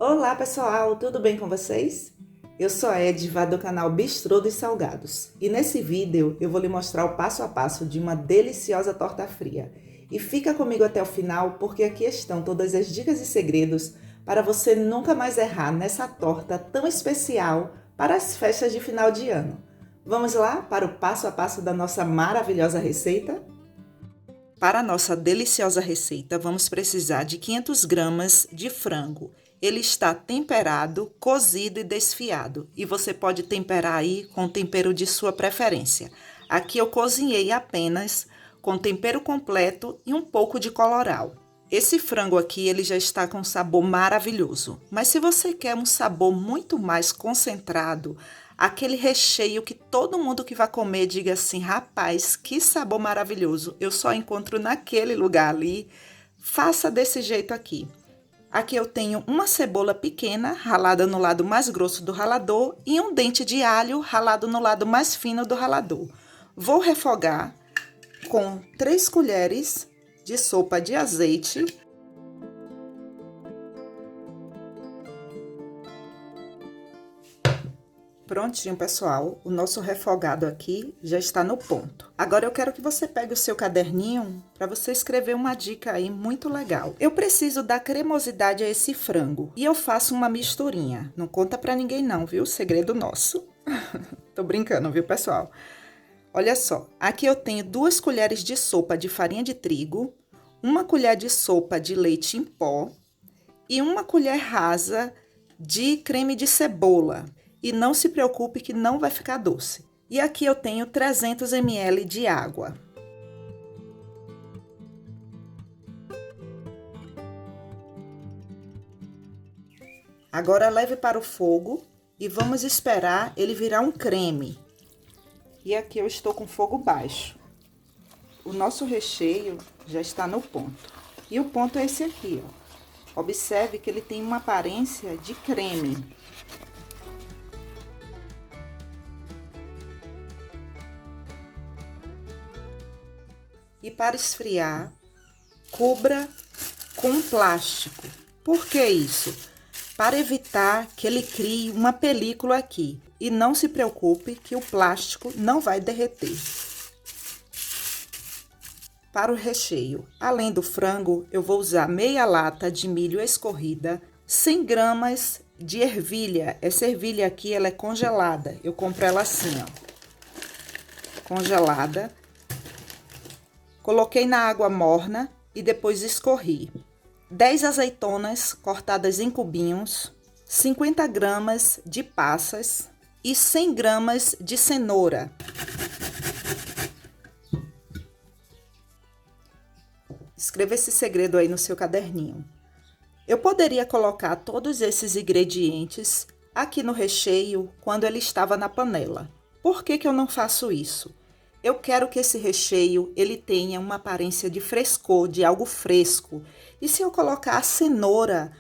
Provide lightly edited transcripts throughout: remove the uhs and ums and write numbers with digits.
Olá pessoal, tudo bem com vocês? Eu sou a Edva do canal Bistrô dos Salgados e nesse vídeo eu vou lhe mostrar o passo a passo de uma deliciosa torta fria. E fica comigo até o final porque aqui estão todas as dicas e segredos para você nunca mais errar nessa torta tão especial para as festas de final de ano. Vamos lá para o passo a passo da nossa maravilhosa receita? Para a nossa deliciosa receita, vamos precisar de 500 gramas de frango. Ele está temperado, cozido e desfiado. E você pode temperar aí com o tempero de sua preferência. Aqui eu cozinhei apenas com tempero completo e um pouco de colorau. Esse frango aqui, ele já está com um sabor maravilhoso. Mas se você quer um sabor muito mais concentrado, aquele recheio que todo mundo que vai comer diga assim, rapaz, que sabor maravilhoso, eu só encontro naquele lugar ali, faça desse jeito aqui. Aqui eu tenho uma cebola pequena, ralada no lado mais grosso do ralador, e um dente de alho, ralado no lado mais fino do ralador. Vou refogar com 3 colheres de sopa de azeite. Prontinho, pessoal, o nosso refogado aqui já está no ponto. Agora eu quero que você pegue o seu caderninho para você escrever uma dica aí muito legal. Eu preciso dar cremosidade a esse frango e eu faço uma misturinha. Não conta para ninguém não, viu? Segredo nosso. Tô brincando, viu, pessoal? Olha só, aqui eu tenho 2 colheres de sopa de farinha de trigo, 1 colher de sopa de leite em pó e 1 colher rasa de creme de cebola. E não se preocupe que não vai ficar doce. E aqui eu tenho 300 ml de água. Agora leve para o fogo e vamos esperar ele virar um creme. E aqui eu estou com fogo baixo. O nosso recheio já está no ponto. E o ponto é esse aqui, ó. Observe que ele tem uma aparência de creme. E para esfriar, cubra com plástico. Por que isso? Para evitar que ele crie uma película aqui. E não se preocupe que o plástico não vai derreter. Para o recheio, além do frango, eu vou usar meia lata de milho escorrida, 100 gramas de ervilha. Essa ervilha aqui, ela é congelada. Eu compro ela assim, ó. Congelada. Coloquei na água morna e depois escorri. 10 azeitonas cortadas em cubinhos, 50 gramas de passas e 100 gramas de cenoura. Escreva esse segredo aí no seu caderninho. Eu poderia colocar todos esses ingredientes aqui no recheio quando ele estava na panela. Por que que eu não faço isso? Eu quero que esse recheio, ele tenha uma aparência de frescor, de algo fresco. E se eu colocar a cenoura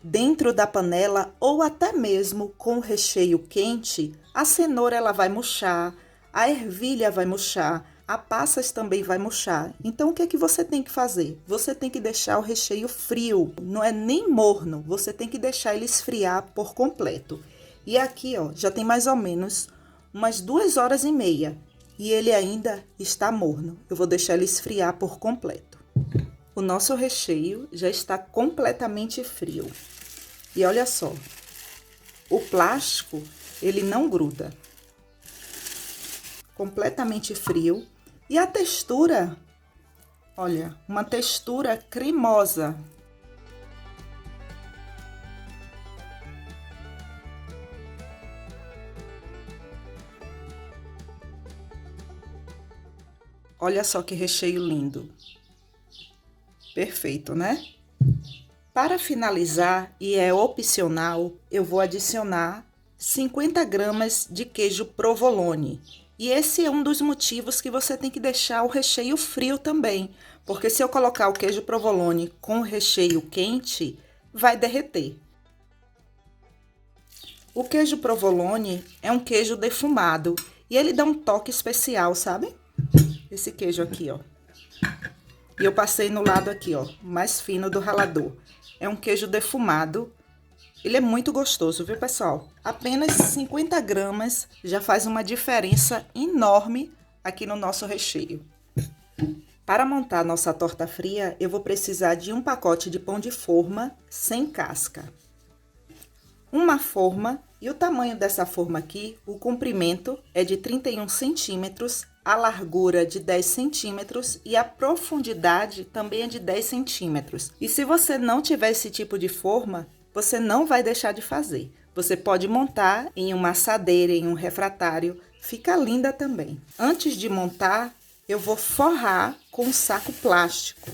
dentro da panela, ou até mesmo com o recheio quente, a cenoura ela vai murchar, a ervilha vai murchar, a passas também vai murchar. Então, o que é que você tem que fazer? Você tem que deixar o recheio frio, não é nem morno, você tem que deixar ele esfriar por completo. E aqui, ó, já tem mais ou menos umas 2h30. E ele ainda está morno. Eu vou deixar ele esfriar por completo. O nosso recheio já está completamente frio. E olha só, o plástico, ele não gruda. Completamente frio. E a textura, olha, uma textura cremosa. Olha só que recheio lindo. Perfeito, né? Para finalizar, e é opcional, eu vou adicionar 50 gramas de queijo provolone. E esse é um dos motivos que você tem que deixar o recheio frio também. Porque se eu colocar o queijo provolone com o recheio quente, vai derreter. O queijo provolone é um queijo defumado e ele dá um toque especial, sabe? Esse queijo aqui, ó. E eu passei no lado aqui, ó, mais fino do ralador. É um queijo defumado Ele é muito gostoso, viu, pessoal? Apenas 50 gramas já faz uma diferença enorme aqui no nosso recheio. Para montar nossa torta fria, eu vou precisar de um pacote de pão de forma sem casca. Uma forma, e o tamanho dessa forma aqui, o comprimento é de 31 centímetros, a largura de 10 centímetros e a profundidade também é de 10 centímetros. E se você não tiver esse tipo de forma, você não vai deixar de fazer. Você pode montar em uma assadeira, em um refratário, fica linda também. Antes de montar, eu vou forrar com um saco plástico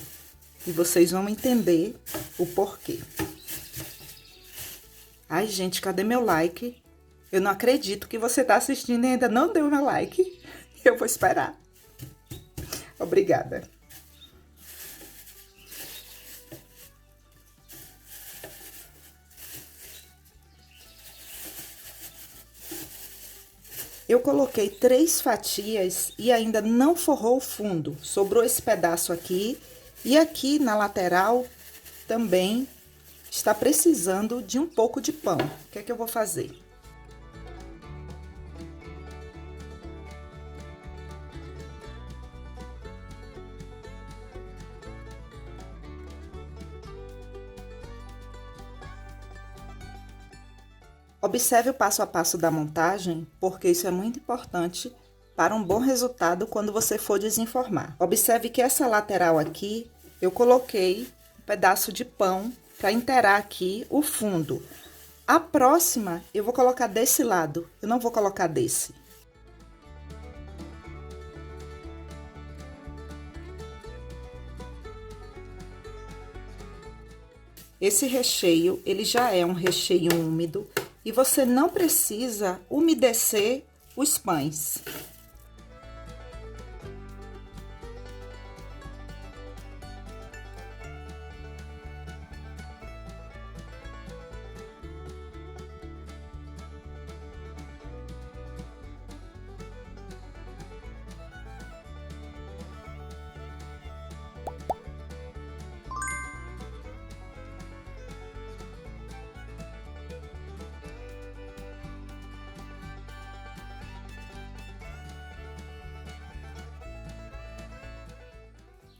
e vocês vão entender o porquê. Ai, gente, cadê meu like? Eu não acredito que você tá assistindo e ainda não deu meu like. Eu vou esperar. Obrigada. Eu coloquei 3 fatias e ainda não forrou o fundo. Sobrou esse pedaço aqui e aqui na lateral também está precisando de um pouco de pão. O que é que eu vou fazer? Observe o passo a passo da montagem, porque isso é muito importante para um bom resultado quando você for desenformar. Observe que essa lateral aqui, eu coloquei um pedaço de pão para inteirar aqui o fundo. A próxima, eu vou colocar desse lado, eu não vou colocar desse. Esse recheio, ele já é um recheio úmido e você não precisa umedecer os pães.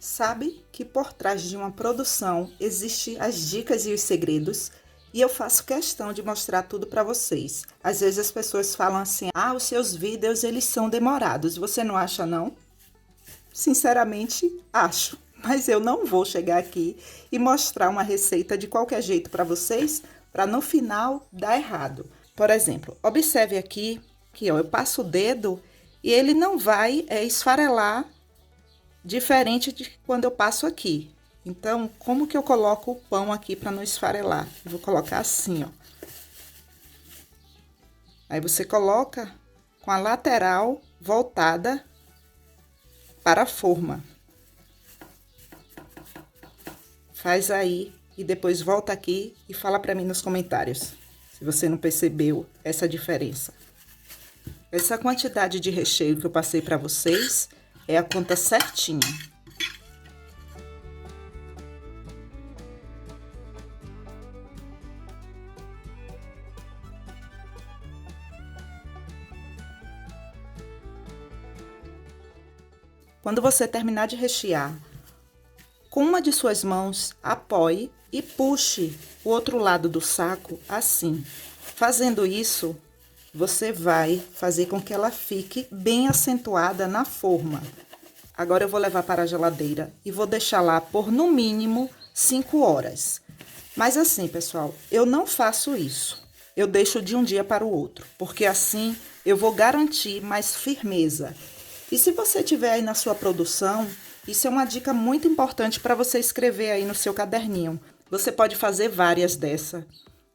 Sabe que por trás de uma produção existem as dicas e os segredos, e eu faço questão de mostrar tudo para vocês. Às vezes as pessoas falam assim: "Ah, os seus vídeos eles são demorados". Você não acha não? Sinceramente, acho. Mas eu não vou chegar aqui e mostrar uma receita de qualquer jeito para vocês, para no final dar errado. Por exemplo, observe aqui que ó, eu passo o dedo e ele não vai esfarelar diferente de quando eu passo aqui. Então, como que eu coloco o pão aqui para não esfarelar? Eu vou colocar assim, ó. Aí você coloca com a lateral voltada para a forma. Faz aí e depois volta aqui e fala para mim nos comentários se você não percebeu essa diferença. Essa quantidade de recheio que eu passei para vocês é a conta certinha. Quando você terminar de rechear, com uma de suas mãos, apoie e puxe o outro lado do saco assim. Fazendo isso, você vai fazer com que ela fique bem acentuada na forma. Agora eu vou levar para a geladeira e vou deixar lá por no mínimo 5 horas. Mas assim, pessoal, eu não faço isso. Eu deixo de um dia para o outro, porque assim eu vou garantir mais firmeza. E se você tiver aí na sua produção, isso é uma dica muito importante para você escrever aí no seu caderninho. Você pode fazer várias dessa,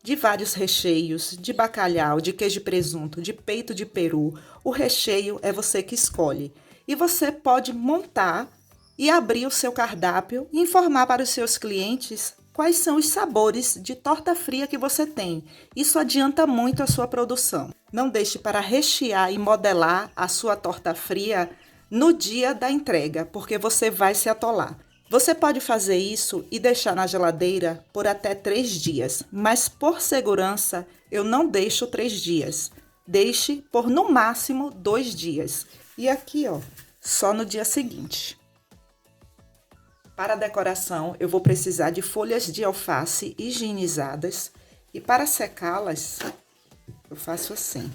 de vários recheios, de bacalhau, de queijo e presunto, de peito de peru. O recheio é você que escolhe. E você pode montar e abrir o seu cardápio e informar para os seus clientes quais são os sabores de torta fria que você tem. Isso adianta muito a sua produção. Não deixe para rechear e modelar a sua torta fria no dia da entrega, porque você vai se atolar. Você pode fazer isso e deixar na geladeira por até 3 dias, mas por segurança eu não deixo 3 dias. Deixe por no máximo 2 dias. E aqui, ó, só no dia seguinte. Para a decoração, eu vou precisar de folhas de alface higienizadas e para secá-las, eu faço assim.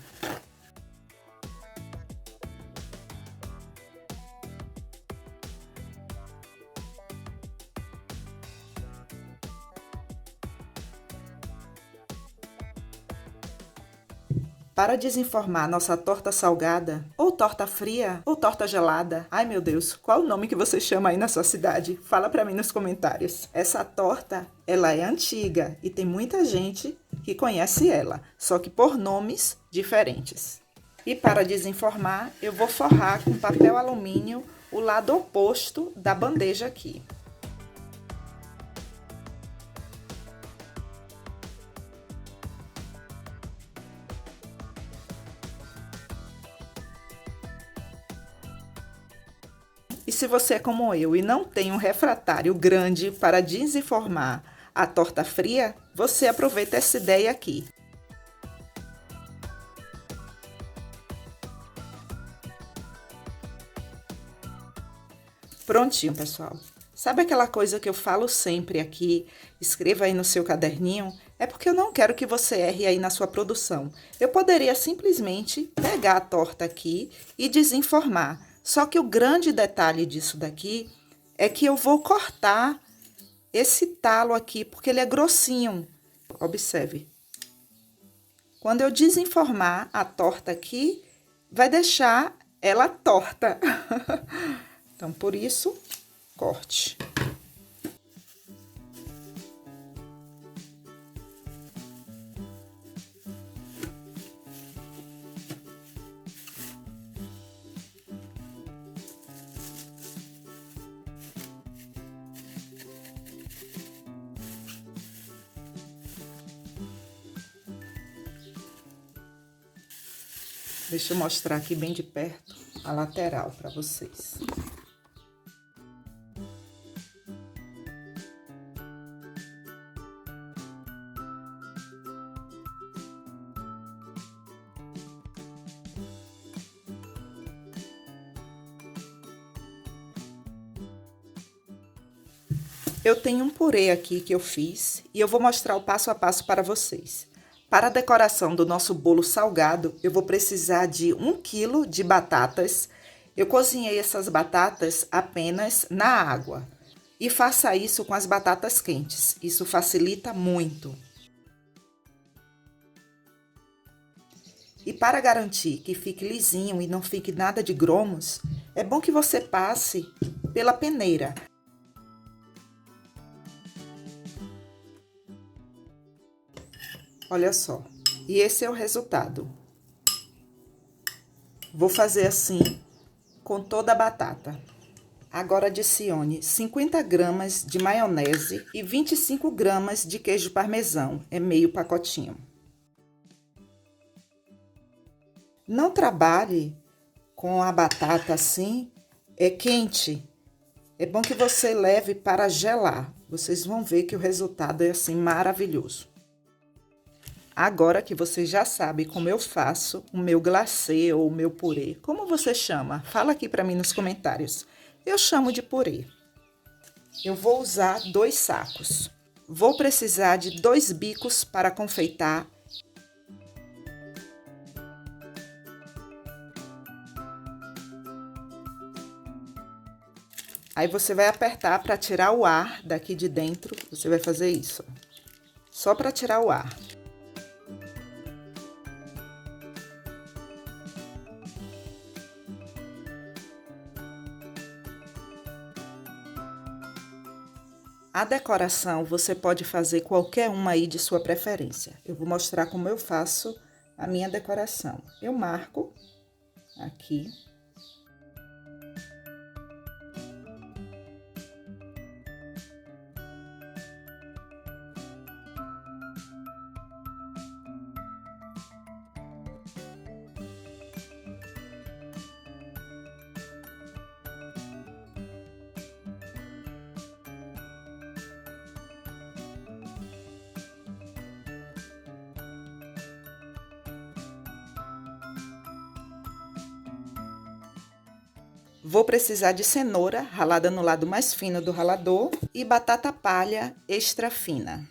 Para desenformar nossa torta salgada, ou torta fria, ou torta gelada. Ai meu Deus, qual o nome que você chama aí na sua cidade? Fala pra mim nos comentários. Essa torta, ela é antiga e tem muita gente que conhece ela, só que por nomes diferentes. E para desenformar, eu vou forrar com papel alumínio o lado oposto da bandeja aqui. E se você é como eu e não tem um refratário grande para desenformar a torta fria, você aproveita essa ideia aqui. Prontinho, pessoal. Sabe aquela coisa que eu falo sempre aqui? Escreva aí no seu caderninho. É porque eu não quero que você erre aí na sua produção. Eu poderia simplesmente pegar a torta aqui e desenformar. Só que o grande detalhe disso daqui é que eu vou cortar esse talo aqui, porque ele é grossinho. Observe. Quando eu desenformar a torta aqui, vai deixar ela torta. Então, por isso, corte. Deixa eu mostrar aqui bem de perto a lateral para vocês. Eu tenho um purê aqui que eu fiz e eu vou mostrar o passo a passo para vocês. Para a decoração do nosso bolo salgado, eu vou precisar de 1 quilo de batatas. Eu cozinhei essas batatas apenas na água. E faça isso com as batatas quentes, isso facilita muito. E para garantir que fique lisinho e não fique nada de gromos, é bom que você passe pela peneira. Olha só, e esse é o resultado. Vou fazer assim com toda a batata. Agora adicione 50 gramas de maionese e 25 gramas de queijo parmesão, é meio pacotinho. Não trabalhe com a batata assim, é quente. É bom que você leve para gelar. Vocês vão ver que o resultado é assim maravilhoso. Agora que você já sabe como eu faço o meu glacê ou o meu purê, como você chama? Fala aqui para mim nos comentários. Eu chamo de purê. Eu vou usar 2 sacos. Vou precisar de 2 bicos para confeitar. Aí você vai apertar para tirar o ar daqui de dentro. Você vai fazer isso. Só para tirar o ar. A decoração você pode fazer qualquer uma aí de sua preferência. Eu vou mostrar como eu faço a minha decoração. Eu marco aqui. Vou precisar de cenoura ralada no lado mais fino do ralador e batata palha extra fina.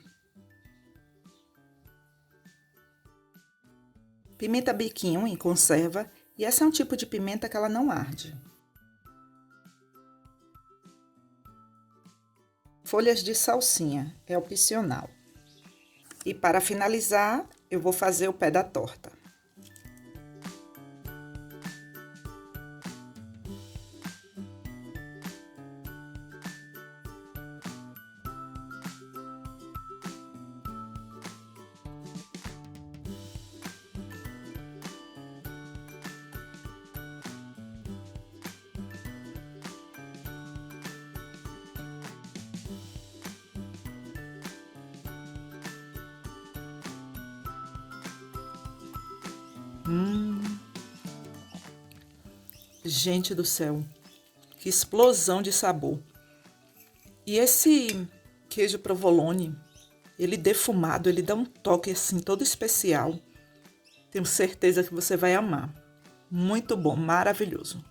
Pimenta biquinho em conserva, e essa é um tipo de pimenta que ela não arde. Folhas de salsinha, é opcional. E para finalizar, eu vou fazer o pé da torta. Gente do céu, que explosão de sabor! E esse queijo provolone, ele defumado, ele dá um toque assim todo especial. Tenho certeza que você vai amar. Muito bom, maravilhoso.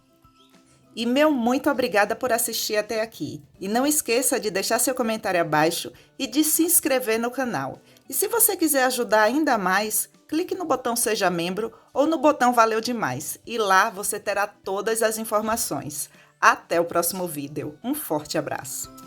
E meu muito obrigada por assistir até aqui. E não esqueça de deixar seu comentário abaixo e de se inscrever no canal. E se você quiser ajudar ainda mais, clique no botão Seja Membro ou no botão Valeu Demais. E lá você terá todas as informações. Até o próximo vídeo. Um forte abraço.